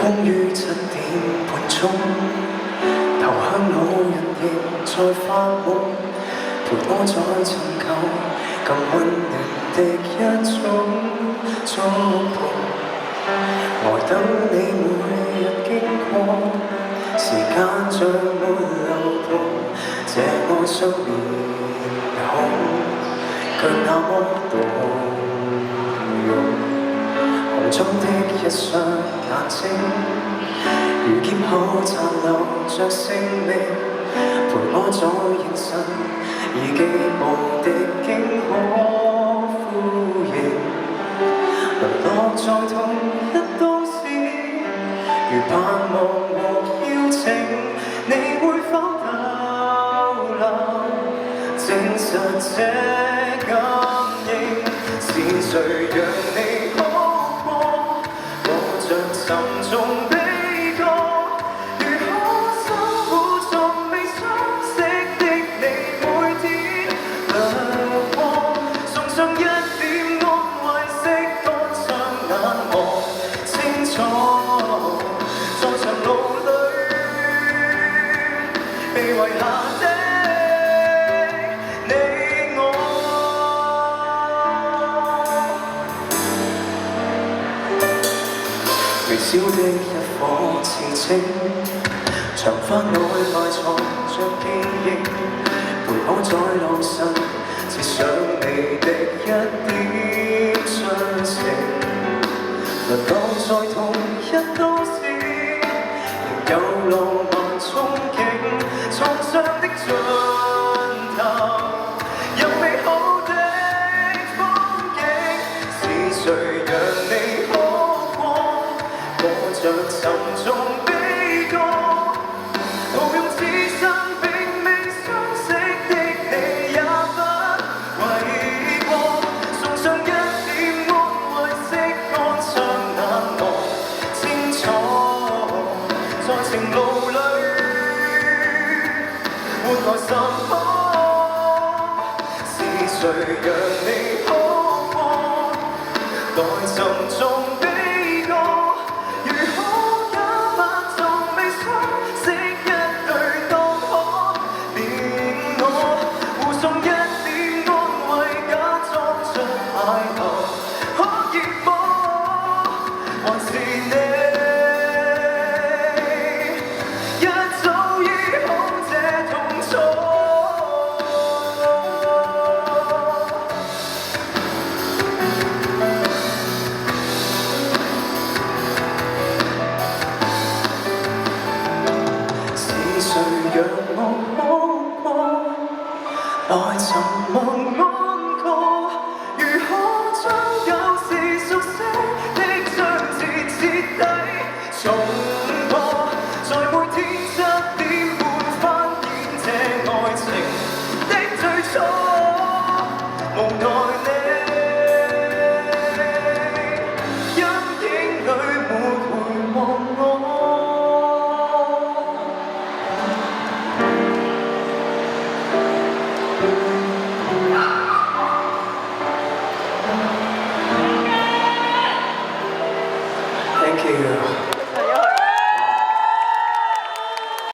終於7點半鐘，投向老人仍在發夢，陪我再尋求更溫暖的一種觸碰。呆等你每日經過，時間像沒流動，這愛雙面孔，卻那麼動容。紅中的一雙眼睛，如劍口殘留着性命，陪我在現實已經無敵竟可呼應。淪落在同一都市，如盼望和邀請，你會否逗留，證實這感應？是誰讓你好過，摸着沉重悲歌，如可守護從未相識的你，每天亮光，送上一點安慰，拭乾雙眼望清楚，在長路裏被遺下的你我。微小的一顆刺青，長髮內埋藏着記憶，陪我在路上只想你的一點傷情。淪落在同一都市，仍有浪漫憧憬，創傷的盡頭有美好的風景。是誰讓你好過，摸着沉重悲歌，抱擁此生並未相識的你也不為過，送上一點安慰，拭乾雙眼望清楚，在情路裏換來什麼？是誰讓你好過，來沉重悲歌，如可假扮從未相識一對當可憐我，護送一點安慰，假裝出邂逅，可以麼？還是你一早醫好這痛楚？是誰讓我好過，來沉默？